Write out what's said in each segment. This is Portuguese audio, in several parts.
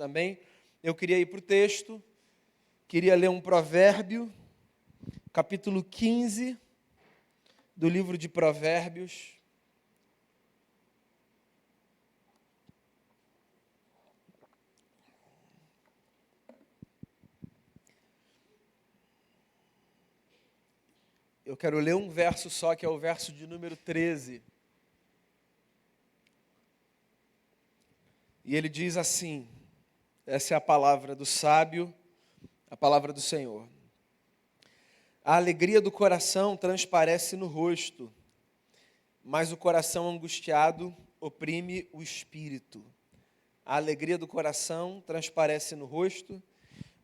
também. Eu queria ir para o texto, queria ler um provérbio, capítulo 15 do livro de Provérbios. Eu quero ler um verso só, que é o verso de número 13. E ele diz assim, essa é a palavra do sábio, a palavra do Senhor. A alegria do coração transparece no rosto, mas o coração angustiado oprime o espírito. A alegria do coração transparece no rosto,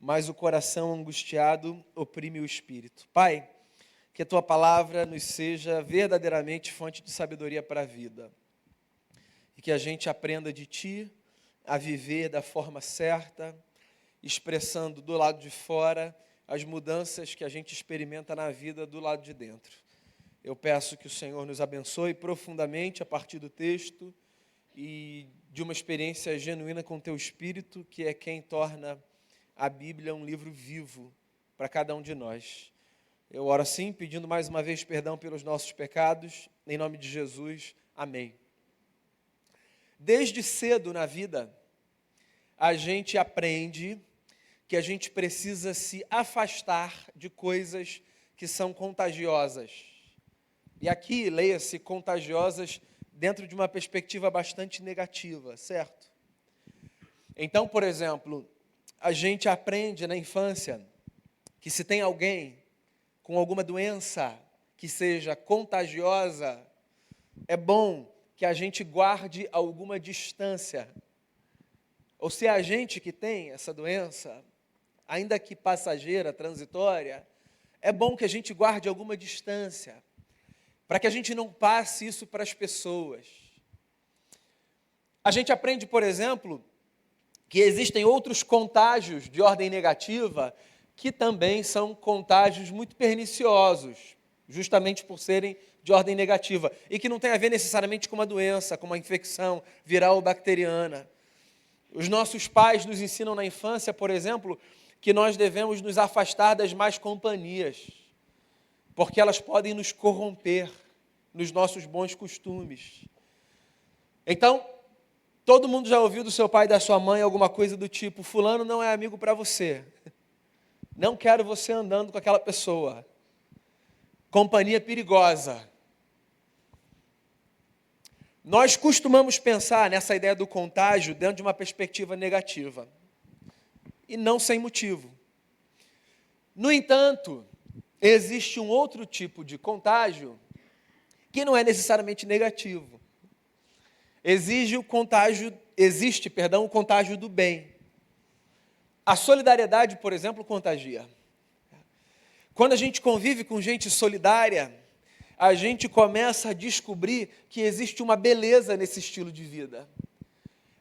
mas o coração angustiado oprime o espírito. Pai, que a Tua palavra nos seja verdadeiramente fonte de sabedoria para a vida. E que a gente aprenda de Ti a viver da forma certa, expressando do lado de fora as mudanças que a gente experimenta na vida do lado de dentro. Eu peço que o Senhor nos abençoe profundamente a partir do texto e de uma experiência genuína com o Teu Espírito, que é quem torna a Bíblia um livro vivo para cada um de nós. Eu oro assim, pedindo mais uma vez perdão pelos nossos pecados, em nome de Jesus, amém. Desde cedo na vida, a gente aprende que a gente precisa se afastar de coisas que são contagiosas. E aqui, leia-se contagiosas dentro de uma perspectiva bastante negativa, certo? Então, por exemplo, a gente aprende na infância que se tem alguém com alguma doença que seja contagiosa, é bom que a gente guarde alguma distância. Ou se é a gente que tem essa doença, ainda que passageira, transitória, é bom que a gente guarde alguma distância, para que a gente não passe isso para as pessoas. A gente aprende, por exemplo, que existem outros contágios de ordem negativa que também são contágios muito perniciosos, justamente por serem de ordem negativa, e que não tem a ver necessariamente com uma doença, com uma infecção viral ou bacteriana. Os nossos pais nos ensinam na infância, por exemplo, que nós devemos nos afastar das más companhias, porque elas podem nos corromper nos nossos bons costumes. Então, todo mundo já ouviu do seu pai e da sua mãe alguma coisa do tipo: fulano não é amigo para você. Não quero você andando com aquela pessoa. Companhia perigosa. Nós costumamos pensar nessa ideia do contágio dentro de uma perspectiva negativa. E não sem motivo. No entanto, existe um outro tipo de contágio que não é necessariamente negativo. Existe o contágio do bem. A solidariedade, por exemplo, contagia. Quando a gente convive com gente solidária, a gente começa a descobrir que existe uma beleza nesse estilo de vida.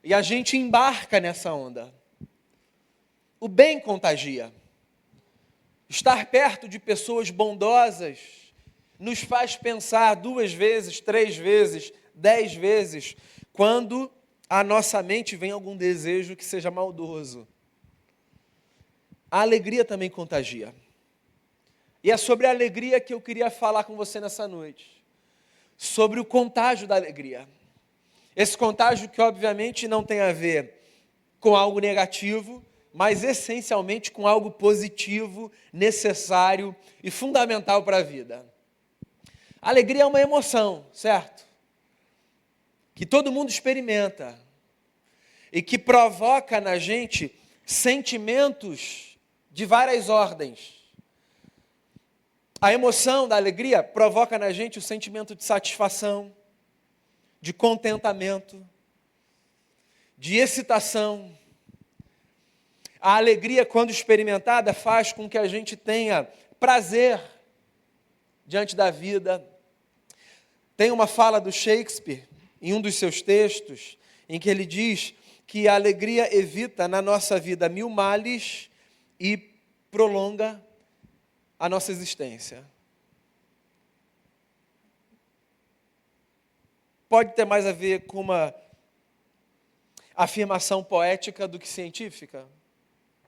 E a gente embarca nessa onda. O bem contagia. Estar perto de pessoas bondosas nos faz pensar 2 vezes, 3 vezes, 10 vezes, quando à nossa mente vem algum desejo que seja maldoso. A alegria também contagia. E é sobre a alegria que eu queria falar com você nessa noite. Sobre o contágio da alegria. Esse contágio que obviamente não tem a ver com algo negativo, mas essencialmente com algo positivo, necessário e fundamental para a vida. A alegria é uma emoção, certo? Que todo mundo experimenta. E que provoca na gente sentimentos de várias ordens. A emoção da alegria provoca na gente o sentimento de satisfação, de contentamento, de excitação. A alegria, quando experimentada, faz com que a gente tenha prazer diante da vida. Tem uma fala do Shakespeare, em um dos seus textos, em que ele diz que a alegria evita na nossa vida 1000 males e prolonga a nossa existência. Pode ter mais a ver com uma afirmação poética do que científica.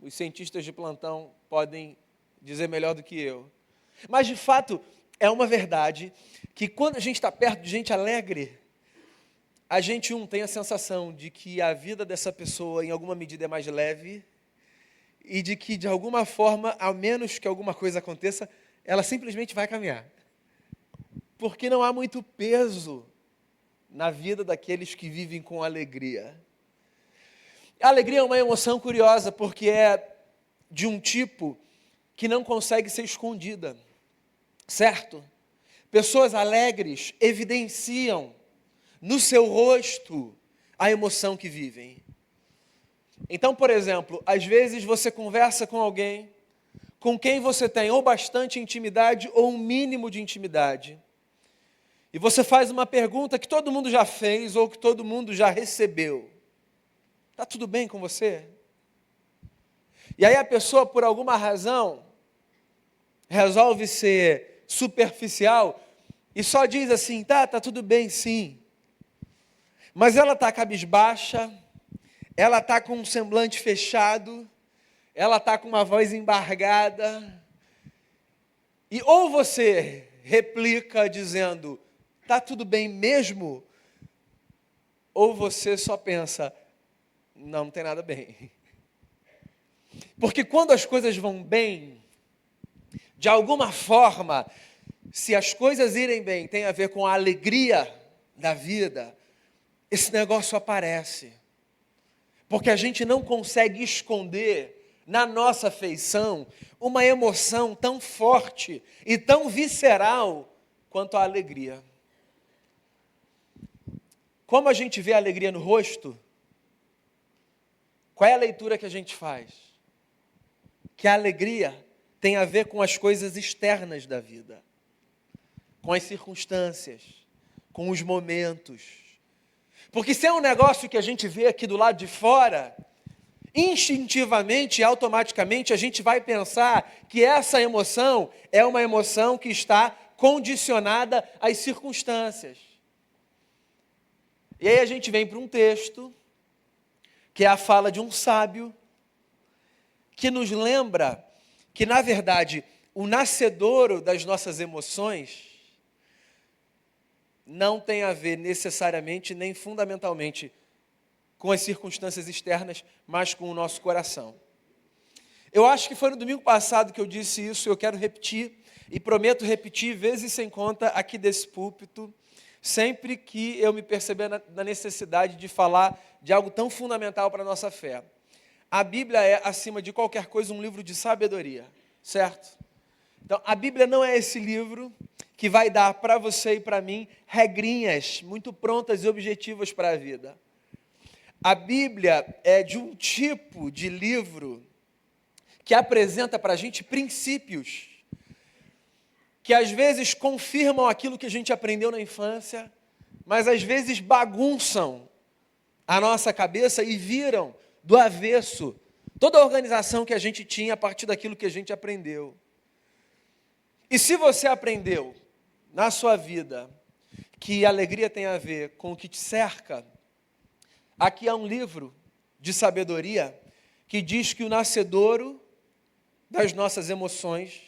Os cientistas de plantão podem dizer melhor do que eu. Mas, de fato, é uma verdade que quando a gente está perto de gente alegre, a gente, tem a sensação de que a vida dessa pessoa, em alguma medida, é mais leve e de que, de alguma forma, a menos que alguma coisa aconteça, ela simplesmente vai caminhar. Porque não há muito peso na vida daqueles que vivem com alegria. A alegria é uma emoção curiosa, porque é de um tipo que não consegue ser escondida, certo? Pessoas alegres evidenciam no seu rosto a emoção que vivem. Então, por exemplo, às vezes você conversa com alguém com quem você tem ou bastante intimidade ou um mínimo de intimidade, e você faz uma pergunta que todo mundo já fez ou que todo mundo já recebeu. Está tudo bem com você? E aí a pessoa, por alguma razão, resolve ser superficial e só diz assim, tá tudo bem, sim. Mas ela está cabisbaixa, ela está com um semblante fechado, ela está com uma voz embargada. E ou você replica dizendo, tá tudo bem mesmo? Ou você só pensa, não tem nada bem. Porque quando as coisas vão bem, de alguma forma, se as coisas irem bem, tem a ver com a alegria da vida, esse negócio aparece. Porque a gente não consegue esconder na nossa feição uma emoção tão forte e tão visceral quanto a alegria. Como a gente vê a alegria no rosto, qual é a leitura que a gente faz? Que a alegria tem a ver com as coisas externas da vida, com as circunstâncias, com os momentos. Porque se é um negócio que a gente vê aqui do lado de fora, instintivamente e automaticamente a gente vai pensar que essa emoção é uma emoção que está condicionada às circunstâncias. E aí a gente vem para um texto, que é a fala de um sábio, que nos lembra que, na verdade, o nascedouro das nossas emoções não tem a ver necessariamente, nem fundamentalmente, com as circunstâncias externas, mas com o nosso coração. Eu acho que foi no domingo passado que eu disse isso, eu quero repetir, e prometo repetir vezes sem conta aqui desse púlpito, sempre que eu me perceber na necessidade de falar de algo tão fundamental para a nossa fé. A Bíblia é, acima de qualquer coisa, um livro de sabedoria, certo? Então, a Bíblia não é esse livro que vai dar para você e para mim regrinhas muito prontas e objetivas para a vida. A Bíblia é de um tipo de livro que apresenta para a gente princípios que às vezes confirmam aquilo que a gente aprendeu na infância, mas às vezes bagunçam a nossa cabeça e viram do avesso toda a organização que a gente tinha a partir daquilo que a gente aprendeu. E se você aprendeu na sua vida que a alegria tem a ver com o que te cerca, aqui há um livro de sabedoria que diz que o nascedouro das nossas emoções,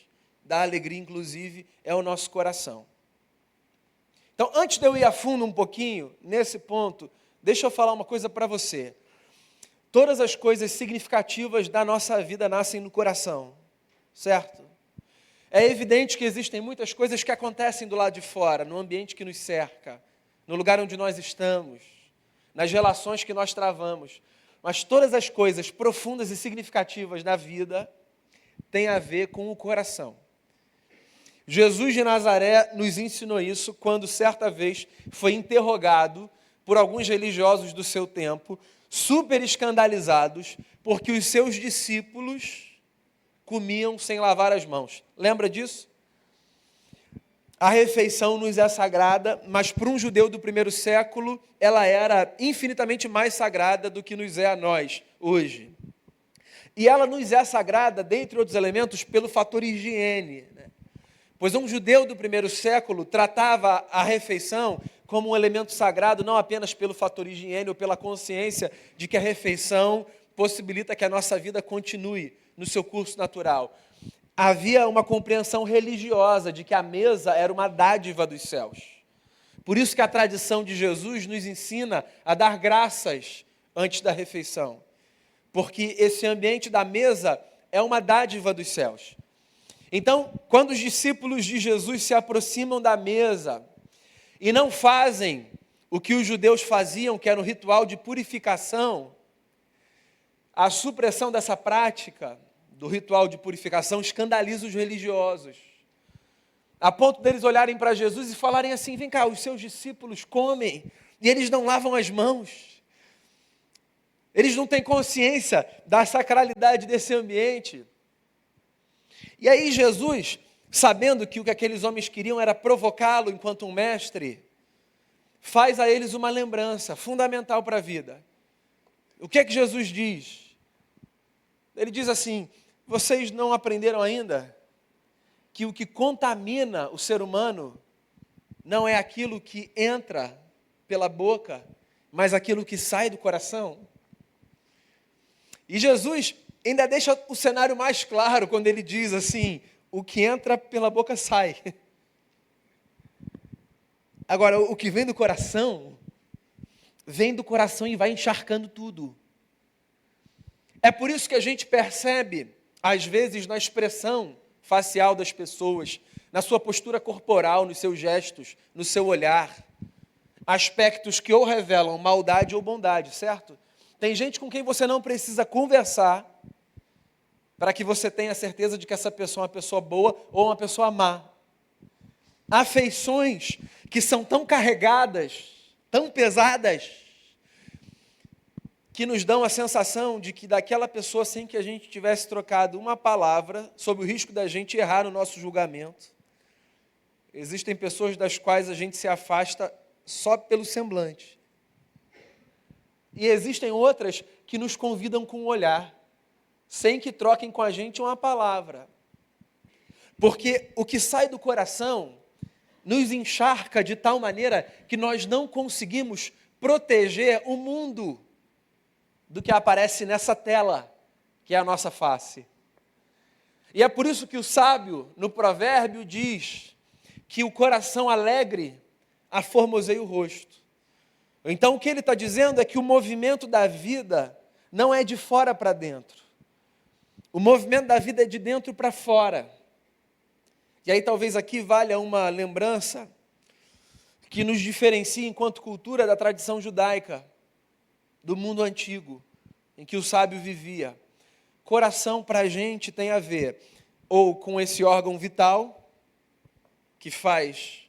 da alegria inclusive, é o nosso coração. Então, antes de eu ir a fundo um pouquinho nesse ponto, deixa eu falar uma coisa para você. Todas as coisas significativas da nossa vida nascem no coração, certo? É evidente que existem muitas coisas que acontecem do lado de fora, no ambiente que nos cerca, no lugar onde nós estamos, nas relações que nós travamos. Mas todas as coisas profundas e significativas da vida têm a ver com o coração. Jesus de Nazaré nos ensinou isso quando certa vez foi interrogado por alguns religiosos do seu tempo, super escandalizados, porque os seus discípulos comiam sem lavar as mãos. Lembra disso? A refeição nos é sagrada, mas para um judeu do primeiro século, ela era infinitamente mais sagrada do que nos é a nós hoje. E ela nos é sagrada, dentre outros elementos, pelo fator higiene, né? Pois um judeu do primeiro século tratava a refeição como um elemento sagrado, não apenas pelo fator higiene ou pela consciência de que a refeição possibilita que a nossa vida continue no seu curso natural. Havia uma compreensão religiosa de que a mesa era uma dádiva dos céus. Por isso que a tradição de Jesus nos ensina a dar graças antes da refeição. Porque esse ambiente da mesa é uma dádiva dos céus. Então, quando os discípulos de Jesus se aproximam da mesa e não fazem o que os judeus faziam, que era um ritual de purificação, a supressão dessa prática, do ritual de purificação, escandaliza os religiosos, a ponto deles olharem para Jesus e falarem assim: vem cá, os seus discípulos comem e eles não lavam as mãos. Eles não têm consciência da sacralidade desse ambiente. E aí Jesus, sabendo que o que aqueles homens queriam era provocá-lo enquanto um mestre, faz a eles uma lembrança fundamental para a vida. O que é que Jesus diz? Ele diz assim: vocês não aprenderam ainda que o que contamina o ser humano não é aquilo que entra pela boca, mas aquilo que sai do coração? E Jesus ainda deixa o cenário mais claro quando ele diz assim: o que entra pela boca sai. Agora, o que vem do coração e vai encharcando tudo. É por isso que a gente percebe, às vezes, na expressão facial das pessoas, na sua postura corporal, nos seus gestos, no seu olhar, aspectos que ou revelam maldade ou bondade, certo? Tem gente com quem você não precisa conversar para que você tenha certeza de que essa pessoa é uma pessoa boa ou uma pessoa má. Afeições que são tão carregadas, tão pesadas, que nos dão a sensação de que daquela pessoa, sem que a gente tivesse trocado uma palavra, sob o risco da gente errar no nosso julgamento. Existem pessoas das quais a gente se afasta só pelo semblante. E existem outras que nos convidam com o olhar, sem que troquem com a gente uma palavra. Porque o que sai do coração nos encharca de tal maneira que nós não conseguimos proteger o mundo do que aparece nessa tela, que é a nossa face. E é por isso que o sábio, no provérbio, diz que o coração alegre aformoseia o rosto. Então, o que ele está dizendo é que o movimento da vida não é de fora para dentro. O movimento da vida é de dentro para fora. E aí talvez aqui valha uma lembrança que nos diferencia enquanto cultura da tradição judaica, do mundo antigo, em que o sábio vivia. Coração para a gente tem a ver ou com esse órgão vital, que faz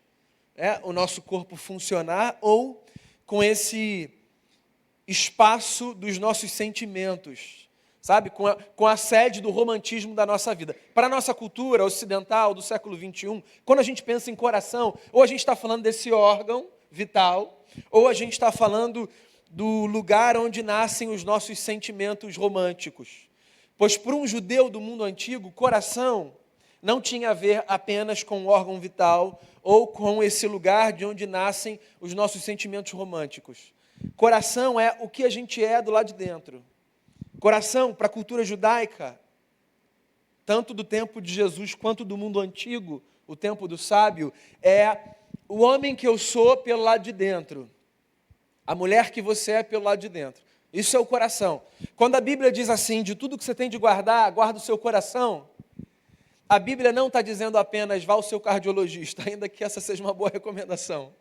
o nosso corpo funcionar, ou com esse espaço dos nossos sentimentos, sabe? Com a sede do romantismo da nossa vida. Para a nossa cultura ocidental do século XXI, quando a gente pensa em coração, ou a gente está falando desse órgão vital, ou a gente está falando do lugar onde nascem os nossos sentimentos românticos. Pois para um judeu do mundo antigo, coração não tinha a ver apenas com o órgão vital ou com esse lugar de onde nascem os nossos sentimentos românticos. Coração é o que a gente é do lado de dentro. Coração, para a cultura judaica, tanto do tempo de Jesus quanto do mundo antigo, o tempo do sábio, é o homem que eu sou pelo lado de dentro. A mulher que você é pelo lado de dentro. Isso é o coração. Quando a Bíblia diz assim, de tudo que você tem de guardar, guarda o seu coração, a Bíblia não está dizendo apenas vá ao seu cardiologista, ainda que essa seja uma boa recomendação.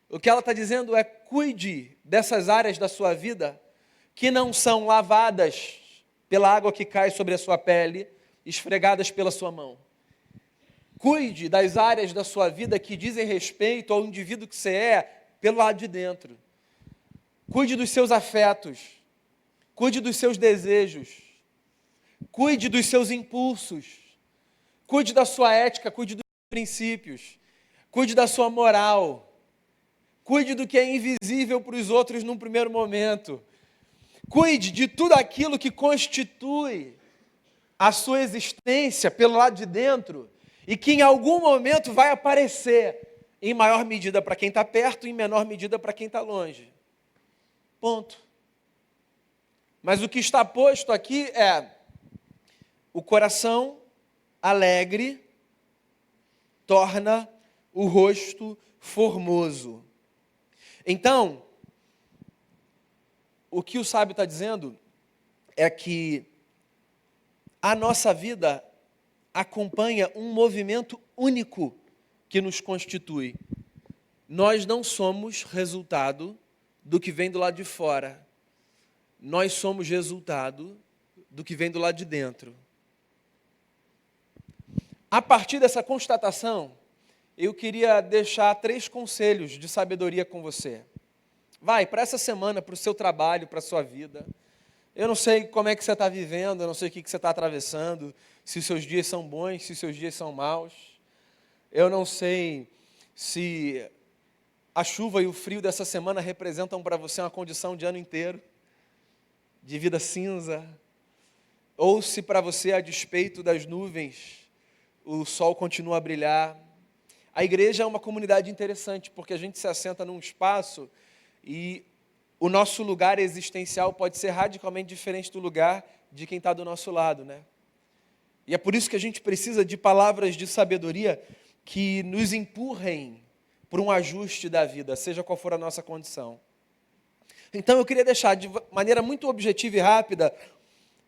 O que ela está dizendo é cuide dessas áreas da sua vida que não são lavadas pela água que cai sobre a sua pele, esfregadas pela sua mão. Cuide das áreas da sua vida que dizem respeito ao indivíduo que você é, pelo lado de dentro. Cuide dos seus afetos, cuide dos seus desejos, cuide dos seus impulsos, cuide da sua ética, cuide dos princípios, cuide da sua moral, cuide do que é invisível para os outros num primeiro momento, cuide de tudo aquilo que constitui a sua existência pelo lado de dentro e que em algum momento vai aparecer Em maior medida para quem está perto, em menor medida para quem está longe. Ponto. Mas o que está posto aqui é o coração alegre torna o rosto formoso. Então, o que o sábio está dizendo é que a nossa vida acompanha um movimento único que nos constitui. Nós não somos resultado do que vem do lado de fora. Nós somos resultado do que vem do lado de dentro. A partir dessa constatação, eu queria deixar 3 conselhos de sabedoria com você. Vai, para essa semana, para o seu trabalho, para a sua vida. Eu não sei como é que você está vivendo, eu não sei o que você está atravessando, se os seus dias são bons, se os seus dias são maus. Eu não sei se a chuva e o frio dessa semana representam para você uma condição de ano inteiro, de vida cinza, ou se para você, a despeito das nuvens, o sol continua a brilhar. A igreja é uma comunidade interessante, porque a gente se assenta num espaço e o nosso lugar existencial pode ser radicalmente diferente do lugar de quem está do nosso lado, né? E é por isso que a gente precisa de palavras de sabedoria que nos empurrem por um ajuste da vida, seja qual for a nossa condição. Então eu queria deixar de maneira muito objetiva e rápida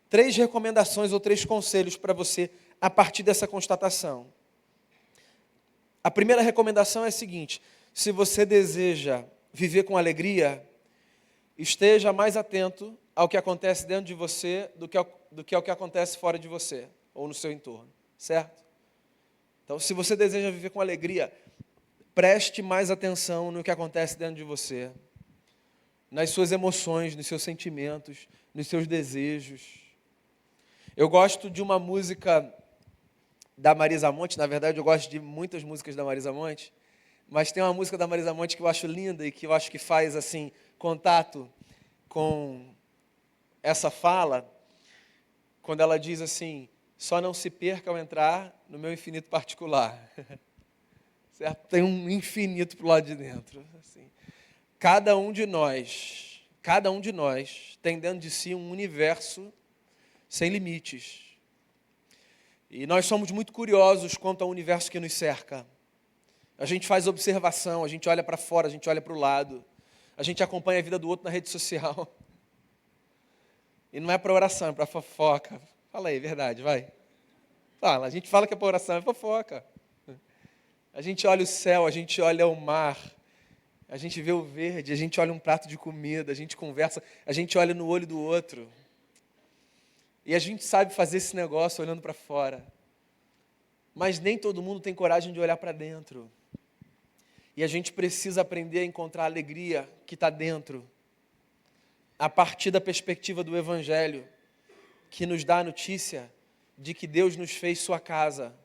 3 recomendações ou 3 conselhos para você a partir dessa constatação. A primeira recomendação é a seguinte: se você deseja viver com alegria, esteja mais atento ao que acontece dentro de você do que ao que acontece fora de você, ou no seu entorno, certo? Então, se você deseja viver com alegria, preste mais atenção no que acontece dentro de você, nas suas emoções, nos seus sentimentos, nos seus desejos. Eu gosto de uma música da Marisa Monte, na verdade eu gosto de muitas músicas da Marisa Monte, mas tem uma música da Marisa Monte que eu acho linda e que eu acho que faz assim contato com essa fala, quando ela diz assim: só não se perca ao entrar no meu infinito particular. Certo? Tem um infinito para o lado de dentro. Assim. Cada um de nós tem dentro de si um universo sem limites. E nós somos muito curiosos quanto ao universo que nos cerca. A gente faz observação, a gente olha para fora, a gente olha para o lado. A gente acompanha a vida do outro na rede social. E não é para oração, é para fofoca. Fala aí, verdade, vai. Fala, a gente fala que é para oração, é fofoca. A gente olha o céu, a gente olha o mar, a gente vê o verde, a gente olha um prato de comida, a gente conversa, a gente olha no olho do outro. E a gente sabe fazer esse negócio olhando para fora. Mas nem todo mundo tem coragem de olhar para dentro. E a gente precisa aprender a encontrar a alegria que está dentro, a partir da perspectiva do Evangelho, que nos dá a notícia de que Deus nos fez sua casa.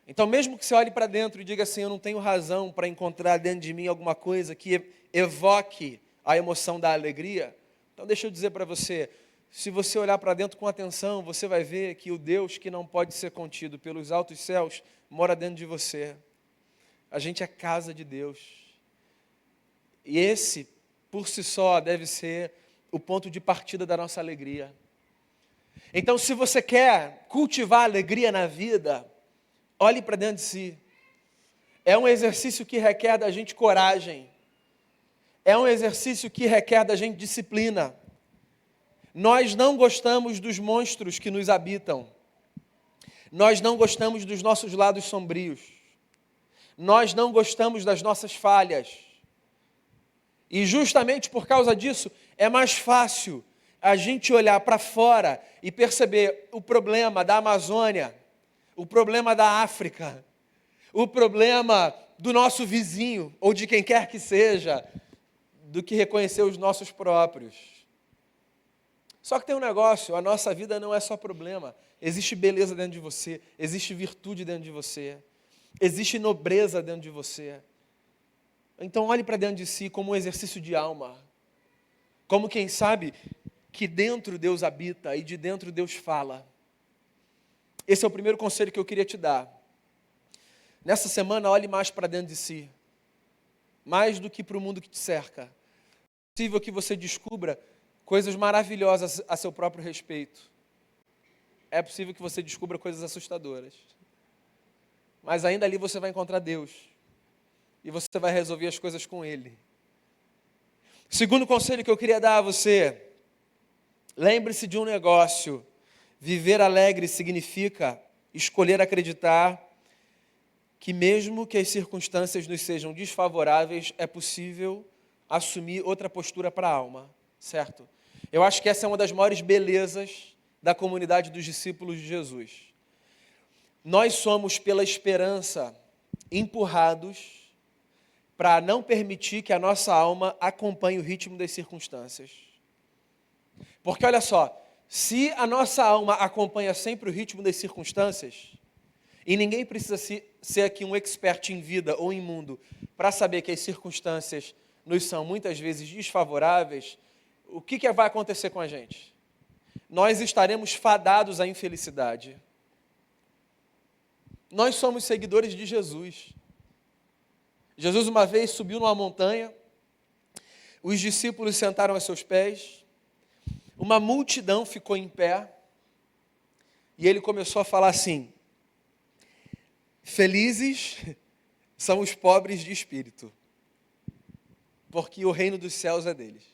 Então, mesmo que você olhe para dentro e diga assim: eu não tenho razão para encontrar dentro de mim alguma coisa que evoque a emoção da alegria, então deixa eu dizer para você, se você olhar para dentro com atenção, você vai ver que o Deus que não pode ser contido pelos altos céus mora dentro de você. A gente é casa de Deus. E esse, por si só, deve ser o ponto de partida da nossa alegria. Então, se você quer cultivar alegria na vida, olhe para dentro de si. É um exercício que requer da gente coragem. É um exercício que requer da gente disciplina. Nós não gostamos dos monstros que nos habitam. Nós não gostamos dos nossos lados sombrios. Nós não gostamos das nossas falhas. E justamente por causa disso, é mais fácil a gente olhar para fora e perceber o problema da Amazônia, o problema da África, o problema do nosso vizinho, ou de quem quer que seja, do que reconhecer os nossos próprios. Só que tem um negócio, a nossa vida não é só problema. Existe beleza dentro de você, existe virtude dentro de você, existe nobreza dentro de você. Então olhe para dentro de si como um exercício de alma, como quem sabe que dentro Deus habita e de dentro Deus fala. Esse é o primeiro conselho que eu queria te dar. Nessa semana, olhe mais para dentro de si, mais do que para o mundo que te cerca. É possível que você descubra coisas maravilhosas a seu próprio respeito. É possível que você descubra coisas assustadoras. Mas ainda ali você vai encontrar Deus. E você vai resolver as coisas com Ele. Segundo conselho que eu queria dar a você, lembre-se de um negócio. Viver alegre significa escolher acreditar que mesmo que as circunstâncias nos sejam desfavoráveis, é possível assumir outra postura para a alma, certo? Eu acho que essa é uma das maiores belezas da comunidade dos discípulos de Jesus. Nós somos, pela esperança, empurrados para não permitir que a nossa alma acompanhe o ritmo das circunstâncias. Porque olha só, se a nossa alma acompanha sempre o ritmo das circunstâncias, e ninguém precisa ser aqui um expert em vida ou em mundo para saber que as circunstâncias nos são muitas vezes desfavoráveis, o que vai acontecer com a gente? Nós estaremos fadados à infelicidade. Nós somos seguidores de Jesus. Jesus uma vez subiu numa montanha, os discípulos sentaram a seus pés, uma multidão ficou em pé, e ele começou a falar assim: felizes são os pobres de espírito, porque o reino dos céus é deles.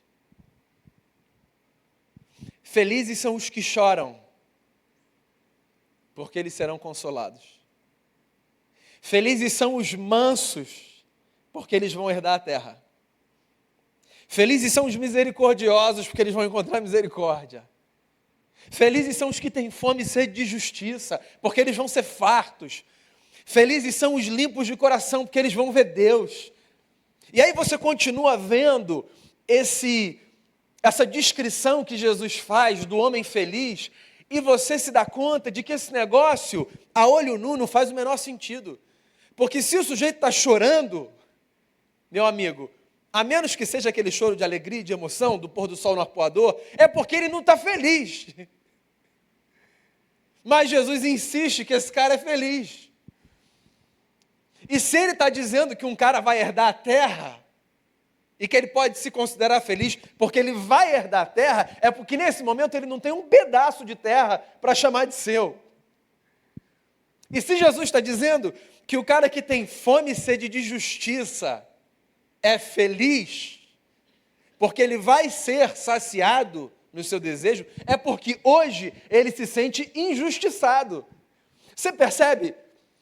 Felizes são os que choram, porque eles serão consolados. Felizes são os mansos, porque eles vão herdar a terra. Felizes são os misericordiosos, porque eles vão encontrar misericórdia. Felizes são os que têm fome e sede de justiça, porque eles vão ser fartos. Felizes são os limpos de coração, porque eles vão ver Deus. E aí você continua vendo essa descrição que Jesus faz do homem feliz, e você se dá conta de que esse negócio, a olho nu, não faz o menor sentido. Porque se o sujeito está chorando, meu amigo, a menos que seja aquele choro de alegria e de emoção, do pôr do sol no arpoador, é porque ele não está feliz. Mas Jesus insiste que esse cara é feliz. E se ele está dizendo que um cara vai herdar a terra, e que ele pode se considerar feliz porque ele vai herdar a terra, é porque nesse momento ele não tem um pedaço de terra para chamar de seu. E se Jesus está dizendo que o cara que tem fome e sede de justiça é feliz, porque ele vai ser saciado no seu desejo, é porque hoje ele se sente injustiçado. Você percebe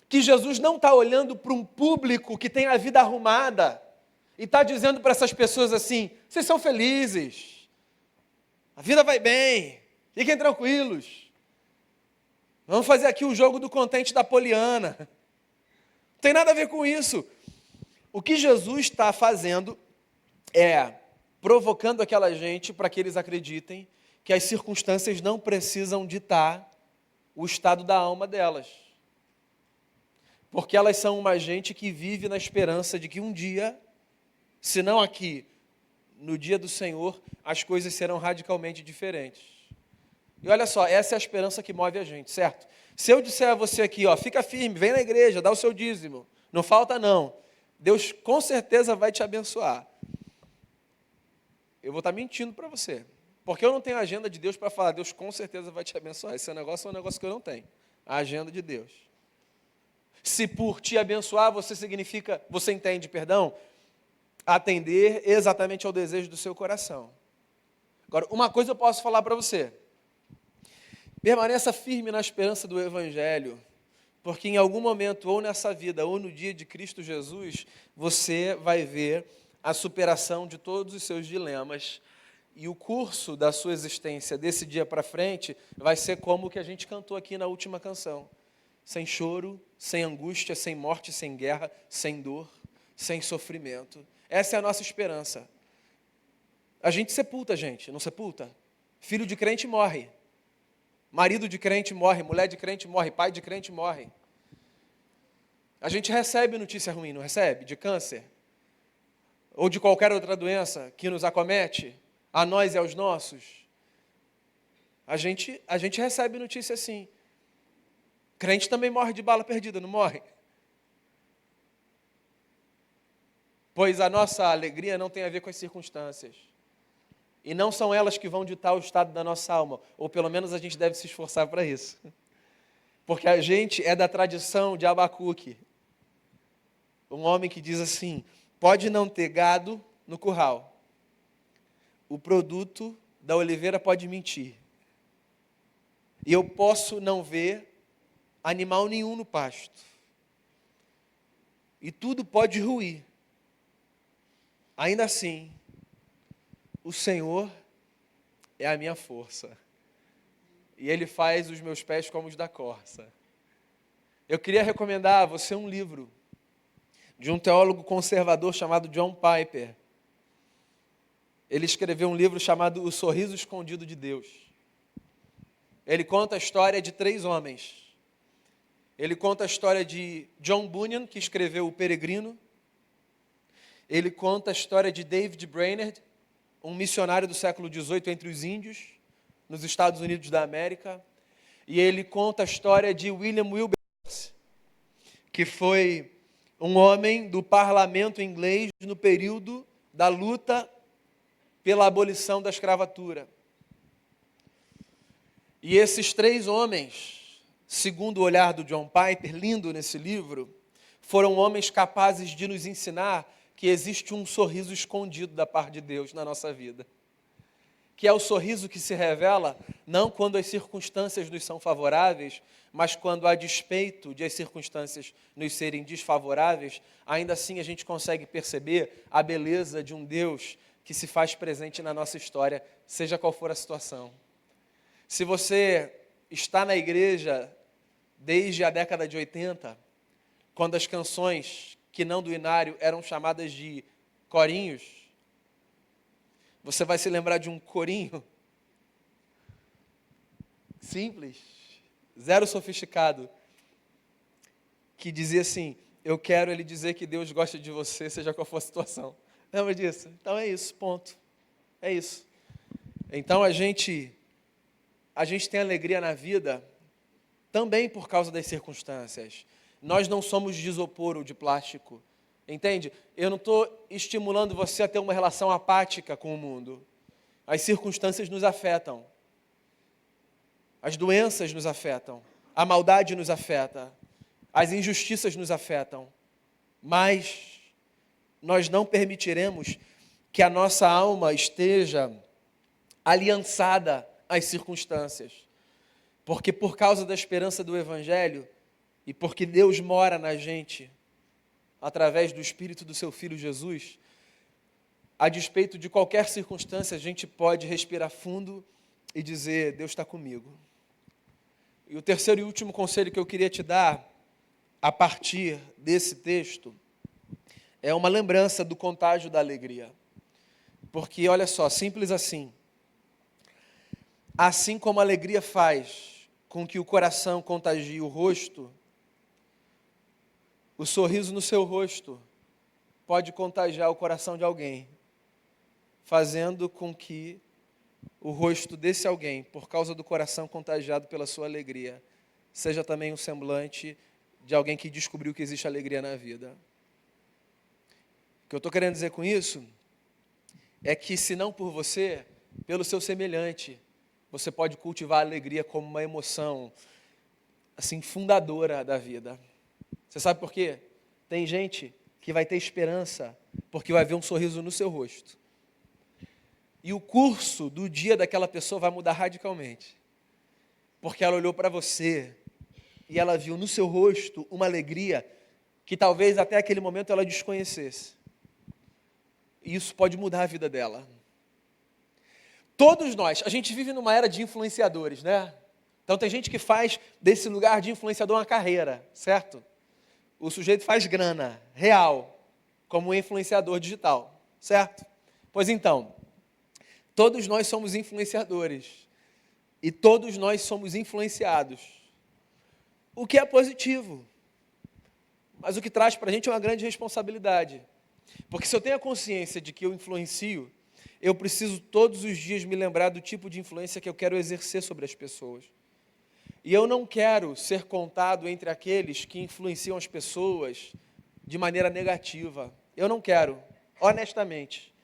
que Jesus não está olhando para um público que tem a vida arrumada e está dizendo para essas pessoas assim: vocês são felizes, a vida vai bem, fiquem tranquilos, vamos fazer aqui o jogo do contente da Poliana. Não tem nada a ver com isso. O que Jesus está fazendo é provocando aquela gente para que eles acreditem que as circunstâncias não precisam ditar o estado da alma delas. Porque elas são uma gente que vive na esperança de que um dia, se não aqui, no dia do Senhor, as coisas serão radicalmente diferentes. E olha só, essa é a esperança que move a gente, certo? Se eu disser a você aqui, ó, fica firme, vem na igreja, dá o seu dízimo, não falta não, Deus com certeza vai te abençoar. Eu vou estar mentindo para você, porque eu não tenho a agenda de Deus para falar: Deus com certeza vai te abençoar. Esse negócio é um negócio que eu não tenho, a agenda de Deus. Se por te abençoar você entende, atender exatamente ao desejo do seu coração. Agora, uma coisa eu posso falar para você: permaneça firme na esperança do Evangelho, porque em algum momento, ou nessa vida, ou no dia de Cristo Jesus, você vai ver a superação de todos os seus dilemas, e o curso da sua existência desse dia para frente vai ser como o que a gente cantou aqui na última canção: sem choro, sem angústia, sem morte, sem guerra, sem dor, sem sofrimento. Essa é a nossa esperança. A gente sepulta, gente, não sepulta? Filho de crente morre. Marido de crente morre, mulher de crente morre, pai de crente morre. A gente recebe notícia ruim, não recebe? De câncer? Ou de qualquer outra doença que nos acomete, a nós e aos nossos. A gente recebe notícia assim. Crente também morre de bala perdida, não morre? pois a nossa alegria não tem a ver com as circunstâncias. E não são elas que vão ditar o estado da nossa alma, ou pelo menos a gente deve se esforçar para isso. Porque a gente é da tradição de Abacuque, um homem que diz assim: pode não ter gado no curral, o produto da oliveira pode mentir, e eu posso não ver animal nenhum no pasto, e tudo pode ruir, ainda assim, o Senhor é a minha força, e Ele faz os meus pés como os da corça. Eu queria recomendar a você um livro de um teólogo conservador chamado John Piper. Ele escreveu um livro chamado O Sorriso Escondido de Deus. Ele conta a história de 3 homens. Ele conta a história de John Bunyan, que escreveu O Peregrino. Ele conta a história de David Brainerd, um missionário do século XVIII entre os índios, nos Estados Unidos da América. E ele conta a história de William Wilberforce, que foi um homem do parlamento inglês no período da luta pela abolição da escravatura. E esses 3 homens, segundo o olhar do John Piper, lindo nesse livro, foram homens capazes de nos ensinar que existe um sorriso escondido da parte de Deus na nossa vida. Que é o sorriso que se revela não quando as circunstâncias nos são favoráveis, mas quando, a despeito de as circunstâncias nos serem desfavoráveis, ainda assim a gente consegue perceber a beleza de um Deus que se faz presente na nossa história, seja qual for a situação. Se você está na igreja desde a década de 80, quando as canções que não do inário eram chamadas de corinhos, você vai se lembrar de um corinho simples, zero sofisticado, que dizia assim: eu quero ele dizer que Deus gosta de você, seja qual for a situação. Lembra disso? Então é isso, ponto. É isso. Então a gente tem alegria na vida também por causa das circunstâncias. Nós não somos de isopor ou de plástico. Entende? Eu não estou estimulando você a ter uma relação apática com o mundo. As circunstâncias nos afetam. As doenças nos afetam. A maldade nos afeta. As injustiças nos afetam. Mas nós não permitiremos que a nossa alma esteja aliançada às circunstâncias. Porque por causa da esperança do Evangelho e porque Deus mora na gente, através do Espírito do seu Filho Jesus, a despeito de qualquer circunstância, a gente pode respirar fundo e dizer: Deus está comigo. E o terceiro e último conselho que eu queria te dar, a partir desse texto, é uma lembrança do contágio da alegria. Porque, olha só, simples assim. Assim como a alegria faz com que o coração contagie o rosto, o sorriso no seu rosto pode contagiar o coração de alguém, fazendo com que o rosto desse alguém, por causa do coração contagiado pela sua alegria, seja também um semblante de alguém que descobriu que existe alegria na vida. O que eu estou querendo dizer com isso é que, se não por você, pelo seu semelhante, você pode cultivar a alegria como uma emoção, assim, fundadora da vida. Você sabe por quê? Tem gente que vai ter esperança porque vai ver um sorriso no seu rosto. E o curso do dia daquela pessoa vai mudar radicalmente. Porque ela olhou para você e ela viu no seu rosto uma alegria que talvez até aquele momento ela desconhecesse. E isso pode mudar a vida dela. Todos nós, a gente vive numa era de influenciadores, né? Então tem gente que faz desse lugar de influenciador uma carreira, certo? O sujeito faz grana real, como um influenciador digital, certo? Pois então, todos nós somos influenciadores e todos nós somos influenciados, o que é positivo, mas o que traz para a gente é uma grande responsabilidade, porque se eu tenho a consciência de que eu influencio, eu preciso todos os dias me lembrar do tipo de influência que eu quero exercer sobre as pessoas. E eu não quero ser contado entre aqueles que influenciam as pessoas de maneira negativa. Eu não quero, honestamente,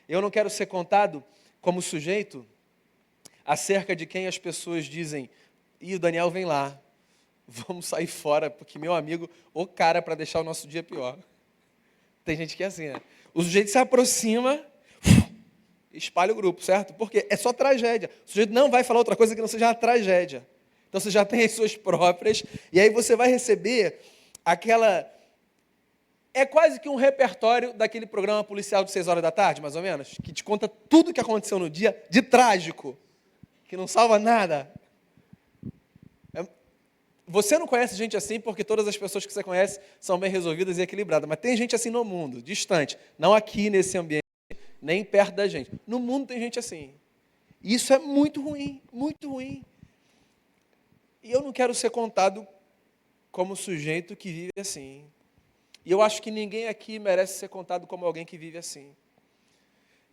eu não quero ser contado como sujeito acerca de quem as pessoas dizem, o Daniel vem lá, vamos sair fora, porque meu amigo, o cara para deixar o nosso dia pior. Tem gente que é assim, né? O sujeito se aproxima, espalha o grupo, certo? Porque é só tragédia. O sujeito não vai falar outra coisa que não seja uma tragédia. Então você já tem as suas próprias, e aí você vai receber aquela... É quase que um repertório daquele programa policial de 6 horas da tarde, mais ou menos, que te conta tudo o que aconteceu no dia de trágico, que não salva nada. Você não conhece gente assim porque todas as pessoas que você conhece são bem resolvidas e equilibradas, mas tem gente assim no mundo, distante, não aqui nesse ambiente, nem perto da gente. No mundo tem gente assim. E isso é muito ruim, muito ruim. E eu não quero ser contado como sujeito que vive assim. E eu acho que ninguém aqui merece ser contado como alguém que vive assim.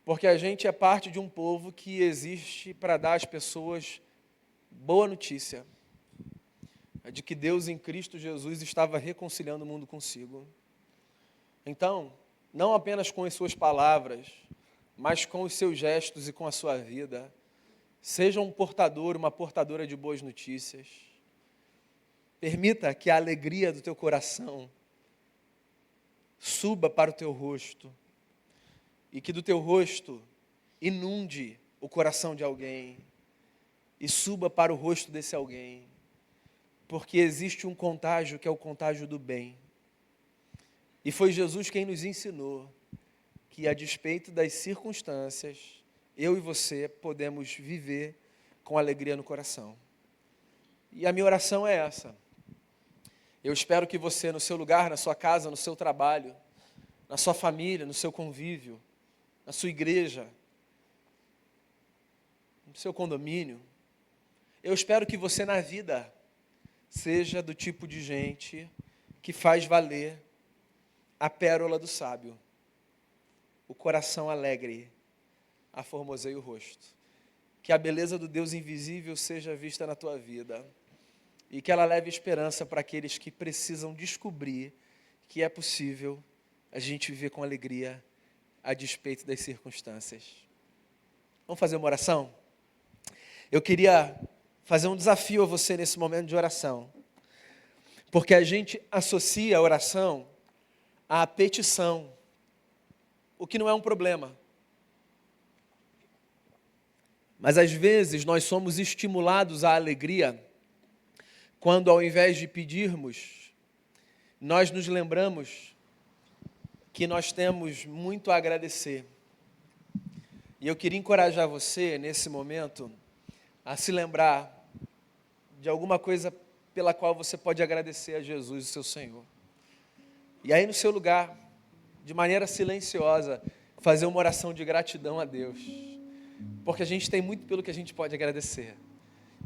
Porque a gente é parte de um povo que existe para dar às pessoas boa notícia, de que Deus em Cristo Jesus estava reconciliando o mundo consigo. Então, não apenas com as suas palavras, mas com os seus gestos e com a sua vida, seja um portador, uma portadora de boas notícias. Permita que a alegria do teu coração suba para o teu rosto e que do teu rosto inunde o coração de alguém e suba para o rosto desse alguém, porque existe um contágio que é o contágio do bem. E foi Jesus quem nos ensinou que, a despeito das circunstâncias, eu e você podemos viver com alegria no coração. E a minha oração é essa. Eu espero que você, no seu lugar, na sua casa, no seu trabalho, na sua família, no seu convívio, na sua igreja, no seu condomínio, eu espero que você na vida seja do tipo de gente que faz valer a pérola do sábio, o coração alegre, aformoseia o rosto. Que a beleza do Deus invisível seja vista na tua vida e que ela leve esperança para aqueles que precisam descobrir que é possível a gente viver com alegria a despeito das circunstâncias. Vamos fazer uma oração? Eu queria fazer um desafio a você nesse momento de oração, porque a gente associa a oração à petição, o que não é um problema. Mas às vezes nós somos estimulados à alegria quando, ao invés de pedirmos, nós nos lembramos que nós temos muito a agradecer. E eu queria encorajar você, nesse momento, a se lembrar de alguma coisa pela qual você pode agradecer a Jesus, o seu Senhor. E aí, no seu lugar, de maneira silenciosa, fazer uma oração de gratidão a Deus. Porque a gente tem muito pelo que a gente pode agradecer.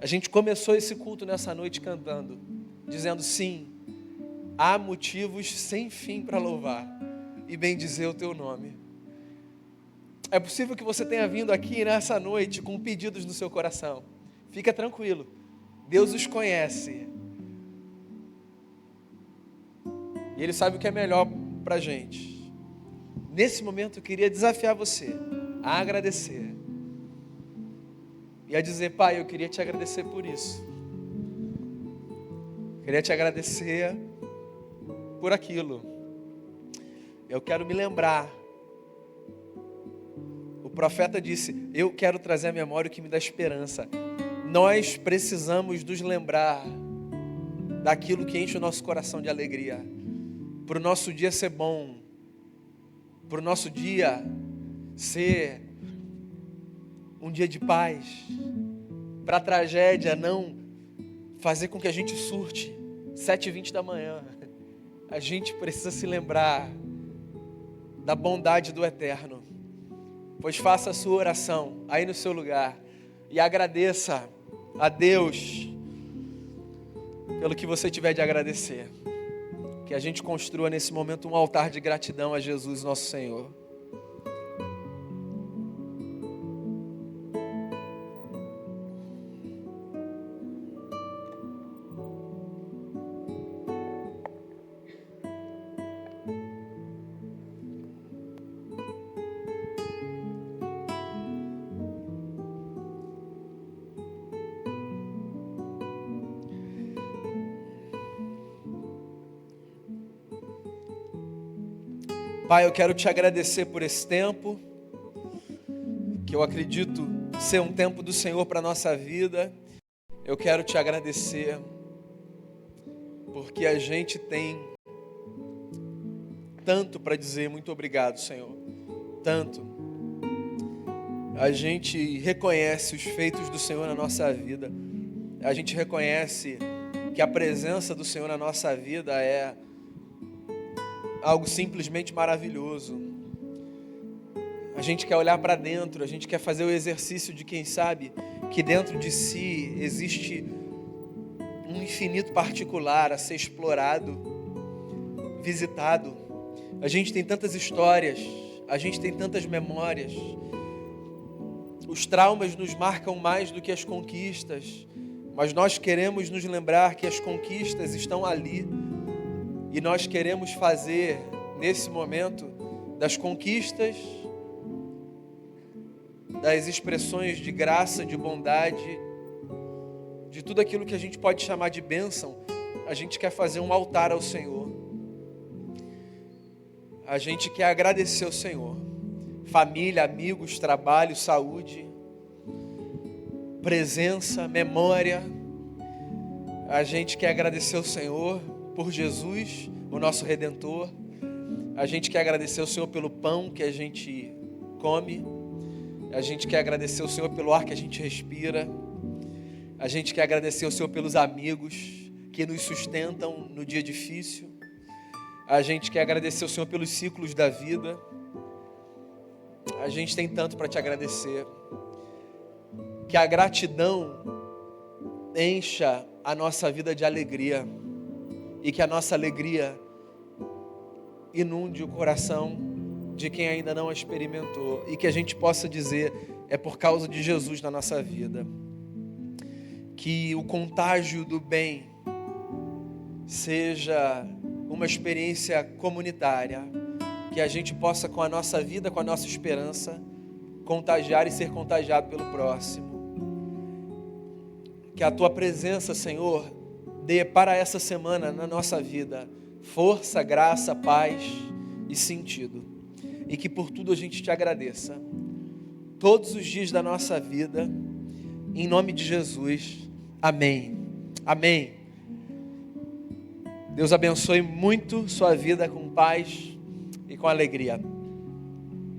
A gente começou esse culto nessa noite cantando, dizendo sim, há motivos sem fim para louvar e bendizer o teu nome. É possível que você tenha vindo aqui nessa noite com pedidos no seu coração. Fica tranquilo, Deus os conhece. E Ele sabe o que é melhor para a gente. Nesse momento eu queria desafiar você a agradecer. E a dizer, Pai, eu queria te agradecer por isso. Queria te agradecer por aquilo. Eu quero me lembrar. O profeta disse, eu quero trazer à memória o que me dá esperança. Nós precisamos nos lembrar daquilo que enche o nosso coração de alegria. Para o nosso dia ser bom. Para o nosso dia ser um dia de paz. Para a tragédia não fazer com que a gente surte 7h20 da manhã. A gente precisa se lembrar da bondade do Eterno. Pois faça a sua oração aí no seu lugar e agradeça a Deus pelo que você tiver de agradecer. Que a gente construa nesse momento um altar de gratidão a Jesus, nosso Senhor. Pai, eu quero te agradecer por esse tempo, que eu acredito ser um tempo do Senhor para a nossa vida. Eu quero te agradecer, porque a gente tem tanto para dizer muito obrigado, Senhor. Tanto. A gente reconhece os feitos do Senhor na nossa vida. A gente reconhece que a presença do Senhor na nossa vida é algo simplesmente maravilhoso. A gente quer olhar para dentro, a gente quer fazer o exercício de quem sabe que dentro de si existe um infinito particular a ser explorado, visitado. A gente tem tantas histórias, a gente tem tantas memórias. Os traumas nos marcam mais do que as conquistas, mas nós queremos nos lembrar que as conquistas estão ali e nós queremos fazer, nesse momento, das conquistas, das expressões de graça, de bondade, de tudo aquilo que a gente pode chamar de bênção, a gente quer fazer um altar ao Senhor. A gente quer agradecer ao Senhor. Família, amigos, trabalho, saúde, presença, memória. A gente quer agradecer ao Senhor por Jesus, o nosso Redentor. A gente quer agradecer ao Senhor pelo pão que a gente come. A gente quer agradecer ao Senhor pelo ar que a gente respira. A gente quer agradecer ao Senhor pelos amigos que nos sustentam no dia difícil. A gente quer agradecer ao Senhor pelos ciclos da vida. A gente tem tanto para te agradecer. Que a gratidão encha a nossa vida de alegria. E que a nossa alegria inunde o coração de quem ainda não a experimentou. E que a gente possa dizer, é por causa de Jesus na nossa vida. Que o contágio do bem seja uma experiência comunitária. Que a gente possa, com a nossa vida, com a nossa esperança, contagiar e ser contagiado pelo próximo. Que a Tua presença, Senhor, dê para essa semana na nossa vida força, graça, paz e sentido. E que por tudo a gente te agradeça. Todos os dias da nossa vida, em nome de Jesus. Amém. Amém. Deus abençoe muito sua vida com paz e com alegria.